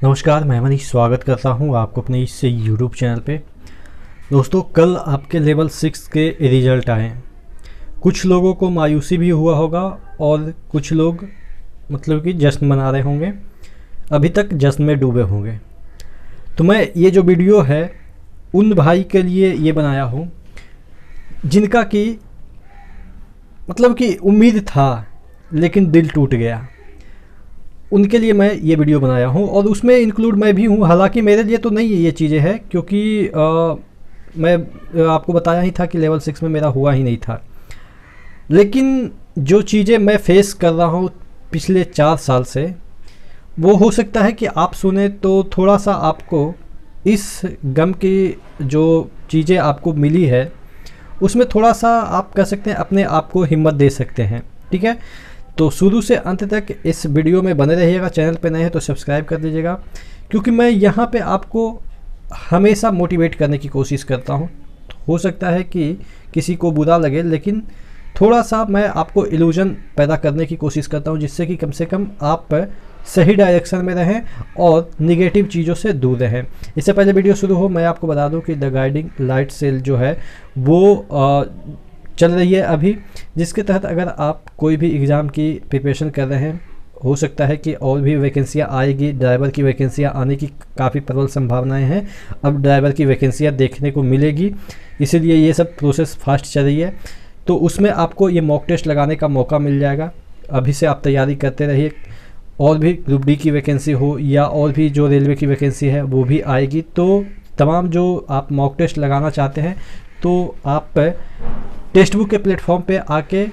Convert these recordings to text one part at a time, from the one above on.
नमस्कार, मैं मनीष स्वागत करता हूं आपको अपने इस यूट्यूब चैनल पे। दोस्तों, कल आपके लेवल 6 के रिज़ल्ट आए। कुछ लोगों को मायूसी भी हुआ होगा और कुछ लोग मतलब कि जश्न मना रहे होंगे, अभी तक जश्न में डूबे होंगे। तो मैं ये जो वीडियो है उन भाई के लिए ये बनाया हूँ जिनका कि मतलब कि उम्मीद था लेकिन दिल टूट गया। उनके लिए मैं ये वीडियो बनाया हूँ और उसमें इंक्लूड मैं भी हूँ। हालांकि मेरे लिए तो नहीं ये चीज़ें हैं, क्योंकि मैं आपको बताया ही था कि लेवल 6 में मेरा हुआ ही नहीं था। लेकिन जो चीज़ें मैं फेस कर रहा हूँ पिछले 4 साल से, वो हो सकता है कि आप सुने तो थोड़ा सा आपको इस गम की जो चीज़ें आपको मिली है उसमें थोड़ा सा आप कह सकते हैं अपने आप को हिम्मत दे सकते हैं। ठीक है, तो शुरू से अंत तक इस वीडियो में बने रहिएगा। चैनल पे नए हैं तो सब्सक्राइब कर दीजिएगा, क्योंकि मैं यहाँ पे आपको हमेशा मोटिवेट करने की कोशिश करता हूँ। हो सकता है कि किसी को बुरा लगे, लेकिन थोड़ा सा मैं आपको इल्यूजन पैदा करने की कोशिश करता हूँ, जिससे कि कम से कम आप सही डायरेक्शन में रहें और निगेटिव चीज़ों से दूर रहें। इससे पहले वीडियो शुरू हो, मैं आपको बता दूँ कि द गाइडिंग लाइट सेल जो है वो चल रही है अभी, जिसके तहत अगर आप कोई भी एग्ज़ाम की प्रिपरेशन कर रहे हैं, हो सकता है कि और भी वैकेंसियाँ आएगी। ड्राइवर की वैकेंसियाँ आने की काफ़ी प्रबल संभावनाएं हैं। अब ड्राइवर की वैकेंसियाँ देखने को मिलेगी, इसीलिए ये सब प्रोसेस फास्ट चल रही है। तो उसमें आपको ये मॉक टेस्ट लगाने का मौका मिल जाएगा। अभी से आप तैयारी करते रहिए। और भी ग्रुप डी की वैकेंसी हो या और भी जो रेलवे की वैकेंसी है वो भी आएगी। तो तमाम जो आप मॉक टेस्ट लगाना चाहते हैं तो आप टेक्स्ट बुक के प्लेटफॉर्म पे आके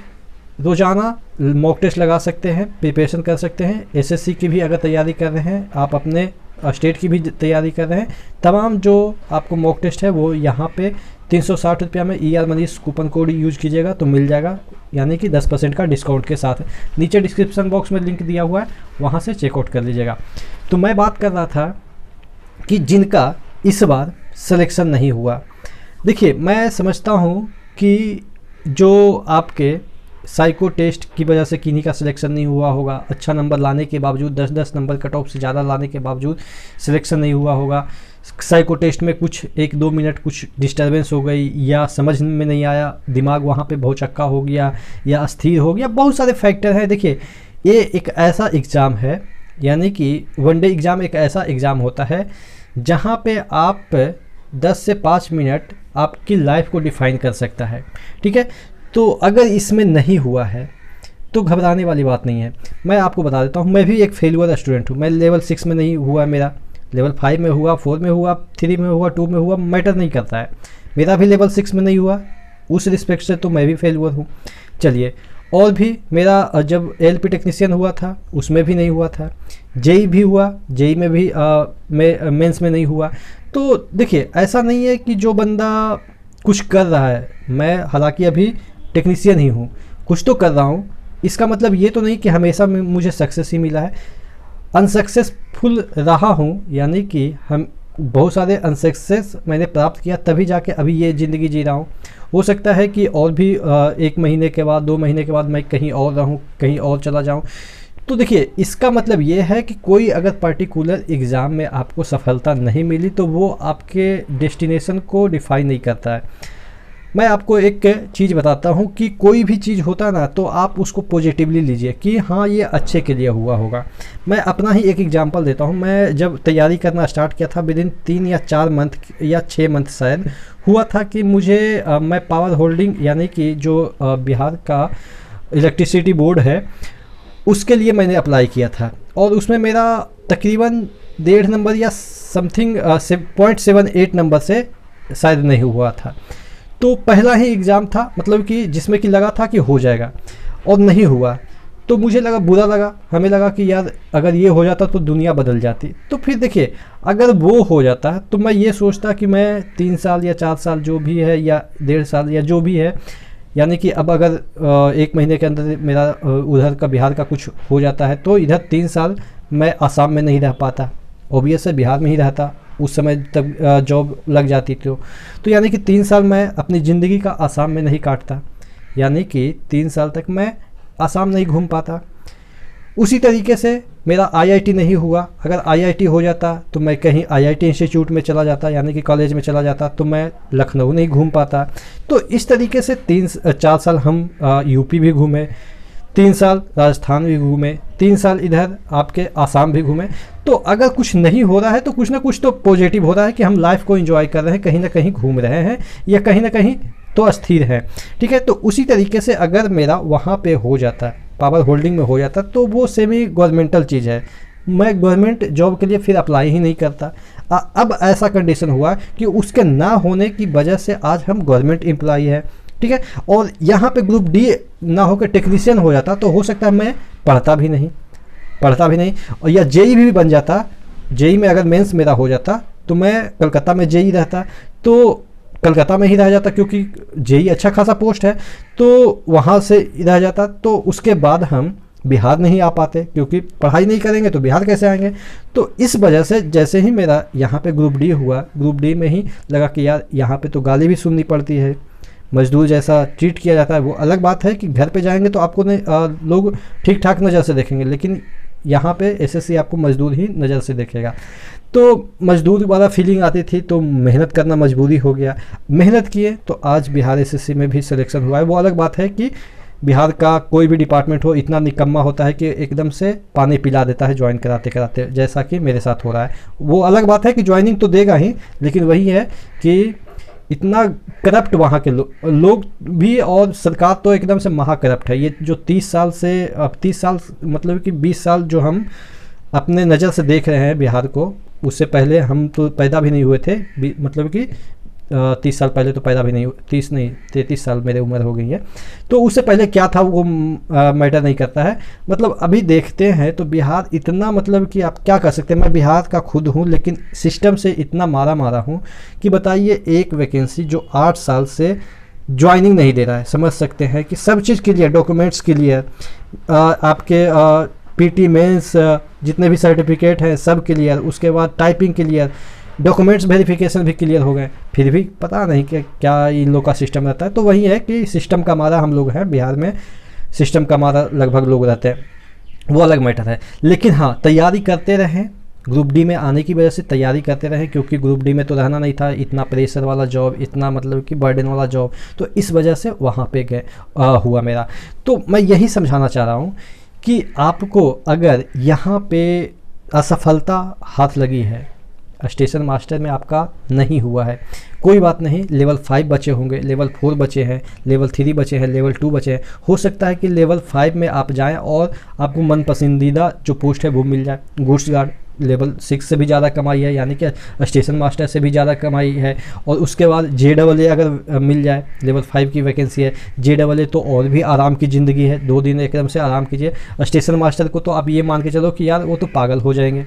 रोज़ाना मॉक टेस्ट लगा सकते हैं, प्रिपरेशन कर सकते हैं। एसएससी की भी अगर तैयारी कर रहे हैं, आप अपने स्टेट की भी तैयारी कर रहे हैं, तमाम जो आपको मॉक टेस्ट है वो यहाँ पे 360 रुपया में ER Manish coupon code use कीजिएगा तो मिल जाएगा, यानी कि 10% का डिस्काउंट के साथ। नीचे डिस्क्रिप्शन बॉक्स में लिंक दिया हुआ है, वहाँ से चेकआउट कर लीजिएगा। तो मैं बात कर रहा था कि जिनका इस बार सिलेक्शन नहीं हुआ। देखिए, मैं समझता हूँ कि जो आपके साइको टेस्ट की वजह से किन्हीं का सिलेक्शन नहीं हुआ होगा, अच्छा नंबर लाने के बावजूद 10-10 नंबर कट ऑफ से ज़्यादा लाने के बावजूद सिलेक्शन नहीं हुआ होगा। साइको टेस्ट में कुछ 1-2 मिनट कुछ डिस्टर्बेंस हो गई, या समझ में नहीं आया, दिमाग वहाँ पे भौचक्का हो गया या अस्थिर हो गया, बहुत सारे फैक्टर हैं। देखिए, ये एक ऐसा एग्ज़ाम है, यानी कि वनडे एग्ज़ाम एक ऐसा एग्ज़ाम होता है जहाँ पे आप 10 से 5 मिनट आपकी लाइफ को डिफाइन कर सकता है। ठीक है, तो अगर इसमें नहीं हुआ है तो घबराने वाली बात नहीं है। मैं आपको बता देता हूँ, मैं भी एक फेलियर स्टूडेंट हूँ। मैं लेवल 6 में नहीं हुआ, मेरा लेवल 5 में हुआ, 4 में हुआ, 3 में हुआ, 2 में हुआ, मैटर नहीं करता है। मेरा भी लेवल 6 में नहीं हुआ, उस रिस्पेक्ट से तो मैं भी फेलियर हूँ। चलिए, और भी मेरा जब LP टेक्नीशियन हुआ था उसमें भी नहीं हुआ था, जेई भी हुआ, जेई में भी मेंस में नहीं हुआ। तो देखिए, ऐसा नहीं है कि जो बंदा कुछ कर रहा है, मैं हालांकि अभी टेक्नीशियन ही हूँ, कुछ तो कर रहा हूँ, इसका मतलब ये तो नहीं कि हमेशा मुझे सक्सेस ही मिला है। अनसक्सेसफुल रहा हूँ, यानी कि हम बहुत सारे अनसक्सेस मैंने प्राप्त किया, तभी जाके अभी ये ज़िंदगी जी रहा हूँ। हो सकता है कि और भी 1 महीने के बाद, 2 महीने के बाद मैं कहीं और रहूँ, कहीं और चला जाऊँ। तो देखिए, इसका मतलब ये है कि कोई अगर पर्टिकुलर एग्ज़ाम में आपको सफलता नहीं मिली तो वो आपके डेस्टिनेशन को डिफाइन नहीं करता है। मैं आपको एक चीज़ बताता हूँ कि कोई भी चीज़ होता ना तो आप उसको पॉजिटिवली लीजिए कि हाँ, ये अच्छे के लिए हुआ होगा। मैं अपना ही एक एग्जांपल देता हूँ। मैं जब तैयारी करना स्टार्ट किया था, विदिन 3 या 4 मंथ या 6 मंथ शायद हुआ था कि मुझे मैं पावर होल्डिंग, यानी कि जो बिहार का इलेक्ट्रिसिटी बोर्ड है, उसके लिए मैंने अप्लाई किया था और उसमें मेरा तकरीबन 1.5 नंबर या समथिंग 0.78 नंबर से शायद नहीं हुआ था। तो पहला ही एग्ज़ाम था, मतलब कि जिसमें कि लगा था कि हो जाएगा और नहीं हुआ। तो मुझे लगा, बुरा लगा, हमें लगा कि यार अगर ये हो जाता तो दुनिया बदल जाती। तो फिर देखिए, अगर वो हो जाता तो मैं ये सोचता कि मैं 3 साल या 4 साल जो भी है, या 1.5 साल या जो भी है, यानी कि अब अगर 1 महीने के अंदर मेरा उधर का बिहार का कुछ हो जाता है तो इधर 3 साल मैं आसाम में नहीं रह पाता, ओबियस है बिहार में ही रहता, उस समय तब जॉब लग जाती थी। तो यानी कि 3 साल मैं अपनी ज़िंदगी का आसाम में नहीं काटता, यानी कि 3 साल तक मैं आसाम नहीं घूम पाता। उसी तरीके से मेरा IIT नहीं हुआ, अगर IIT हो जाता तो मैं कहीं IIT इंस्टीट्यूट में चला जाता, यानी कि कॉलेज में चला जाता, तो मैं लखनऊ नहीं घूम पाता। तो इस तरीके से 3-4 साल हम यूपी भी घूमे, 3 साल राजस्थान भी घूमे, 3 साल इधर आपके आसाम भी घूमे। तो अगर कुछ नहीं हो रहा है तो कुछ ना कुछ तो पॉजिटिव हो रहा है कि हम लाइफ को एंजॉय कर रहे हैं, कहीं ना कहीं घूम रहे हैं, या कहीं ना कहीं तो अस्थिर है, ठीक है। तो उसी तरीके से अगर मेरा वहाँ पे हो जाता, पावर होल्डिंग में हो जाता, तो वो सेमी गवर्नमेंटल चीज़ है, मैं गवर्नमेंट जॉब के लिए फिर अप्लाई ही नहीं करता। अब ऐसा कंडीशन हुआ कि उसके ना होने की वजह से आज हम गवर्नमेंट एम्प्लॉई है, ठीक है। और यहाँ पे ग्रुप डी ना होकर टेक्नीशियन हो जाता तो हो सकता है मैं पढ़ता भी नहीं, और या जेई भी बन जाता। जेई में अगर मेंस मेरा हो जाता तो मैं कलकत्ता में जेई रहता, तो कलकत्ता में ही रह जाता, क्योंकि जेई अच्छा खासा पोस्ट है, तो वहाँ से रह जाता। तो उसके बाद हम बिहार नहीं आ पाते, क्योंकि पढ़ाई नहीं करेंगे तो बिहार कैसे आएंगे। तो इस वजह से जैसे ही मेरा यहाँ पे ग्रुप डी हुआ, ग्रुप डी में ही लगा कि यार यहाँ पे तो गाली भी सुननी पड़ती है, मजदूर जैसा ट्रीट किया जाता है। वो अलग बात है कि घर पे जाएंगे तो आपको लोग ठीक ठाक नज़र से देखेंगे, लेकिन यहाँ पे एसएससी आपको मजदूर ही नज़र से देखेगा। तो मजदूर वाला फीलिंग आती थी, तो मेहनत करना मजबूरी हो गया, मेहनत किए तो आज बिहार एसएससी में भी सिलेक्शन हुआ है। वो अलग बात है कि बिहार का कोई भी डिपार्टमेंट हो इतना निकम्मा होता है कि एकदम से पानी पिला देता है ज्वाइन कराते कराते, जैसा कि मेरे साथ हो रहा है। वो अलग बात है कि ज्वाइनिंग तो देगा ही, लेकिन वही है कि इतना करप्ट वहाँ के लोग भी, और सरकार तो एकदम से महा करप्ट है। ये जो 30 साल से, अब 30 साल मतलब कि 20 साल जो हम अपने नज़र से देख रहे हैं बिहार को, उससे पहले हम तो पैदा भी नहीं हुए थे, मतलब कि 30 साल पहले तो पैदा भी नहीं हुए, 30 नहीं 33 साल मेरी उम्र हो गई है। तो उससे पहले क्या था वो मैटर नहीं करता है। मतलब अभी देखते हैं तो बिहार इतना, मतलब कि आप क्या कर सकते हैं। मैं बिहार का खुद हूँ, लेकिन सिस्टम से इतना मारा हूँ कि बताइए, एक वैकेंसी जो 8 साल से ज्वाइनिंग नहीं दे रहा है, समझ सकते हैं कि सब चीज़ क्लियर, डॉक्यूमेंट्स क्लियर, आपके पीटी मेंस जितने भी सर्टिफिकेट हैं सब क्लियर, उसके बाद टाइपिंग क्लियर, डॉक्यूमेंट्स वेरिफिकेशन भी क्लियर हो गए, फिर भी पता नहीं कि क्या इन लोग का सिस्टम रहता है। तो वही है कि सिस्टम का मारा हम लोग हैं बिहार में, सिस्टम का मारा लगभग लोग रहते हैं, वो अलग मैटर है। लेकिन हाँ, तैयारी करते रहें, ग्रुप डी में आने की वजह से तैयारी करते रहें, क्योंकि ग्रुप डी में तो रहना नहीं था, इतना प्रेशर वाला जॉब, इतना मतलब कि बर्डन वाला जॉब, तो इस वजह से वहाँ पे हुआ मेरा। तो मैं यही समझाना चाह रहा हूँ कि आपको अगर यहाँ पे असफलता हाथ लगी है, स्टेशन मास्टर में आपका नहीं हुआ है, कोई बात नहीं, लेवल 5 बचे होंगे, लेवल 4 बचे हैं, लेवल 3 बचे हैं, लेवल 2 बचे हैं। हो सकता है कि लेवल 5 में आप जाएं और आपको मन पसंदीदा जो पोस्ट है वो मिल जाए। गुड्स गार्ड लेवल 6 से भी ज़्यादा कमाई है, यानी कि स्टेशन मास्टर से भी ज़्यादा कमाई है। और उसके बाद JAA अगर मिल जाए, लेवल 5 की वैकेंसी है, JAA तो और भी आराम की ज़िंदगी है, 2 दिन एकदम से आराम कीजिए। स्टेशन मास्टर को तो आप ये मान के चलो कि यार वो तो पागल हो जाएंगे,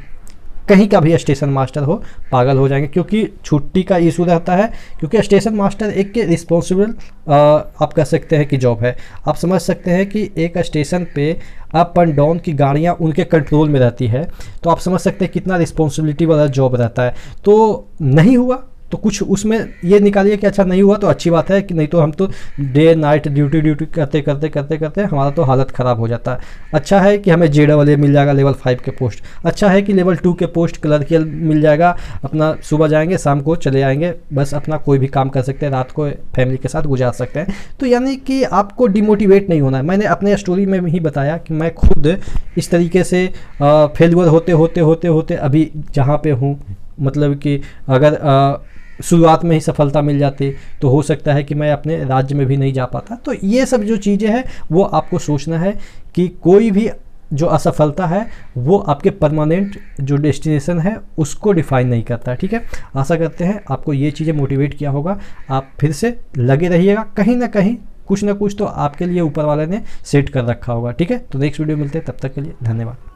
कहीं का भी स्टेशन मास्टर हो पागल हो जाएंगे, क्योंकि छुट्टी का इशू रहता है, क्योंकि स्टेशन मास्टर एक के रिस्पॉन्सिबल आप कह सकते हैं कि जॉब है। आप समझ सकते हैं कि एक स्टेशन पे अप एंड डाउन की गाड़ियां उनके कंट्रोल में रहती है, तो आप समझ सकते हैं कितना रिस्पॉन्सिबिलिटी वाला जॉब रहता है। तो नहीं हुआ तो कुछ उसमें ये निकालिए कि अच्छा नहीं हुआ तो अच्छी बात है, कि नहीं तो हम तो डे नाइट ड्यूटी करते हमारा तो हालत ख़राब हो जाता है। अच्छा है कि हमें JAA मिल जाएगा लेवल 5 के पोस्ट, अच्छा है कि लेवल 2 के पोस्ट क्लर्कियल मिल जाएगा, अपना सुबह जाएंगे शाम को चले आएंगे, बस अपना कोई भी काम कर सकते हैं, रात को फैमिली के साथ गुजार सकते हैं। तो यानी कि आपको डिमोटिवेट नहीं होना है। मैंने अपने स्टोरी में ही बताया कि मैं खुद इस तरीके से फेलियर होते अभी जहाँ पे हूँ, मतलब कि अगर शुरुआत में ही सफलता मिल जाती तो हो सकता है कि मैं अपने राज्य में भी नहीं जा पाता। तो ये सब जो चीज़ें हैं वो आपको सोचना है कि कोई भी जो असफलता है वो आपके परमानेंट जो डेस्टिनेशन है उसको डिफाइन नहीं करता है, ठीक है। आशा करते हैं आपको ये चीज़ें मोटिवेट किया होगा, आप फिर से लगे रहिएगा, कहीं ना कहीं कुछ ना कुछ तो आपके लिए ऊपर वाले ने सेट कर रखा होगा, ठीक है। तो नेक्स्ट वीडियो मिलते हैं, तब तक के लिए धन्यवाद।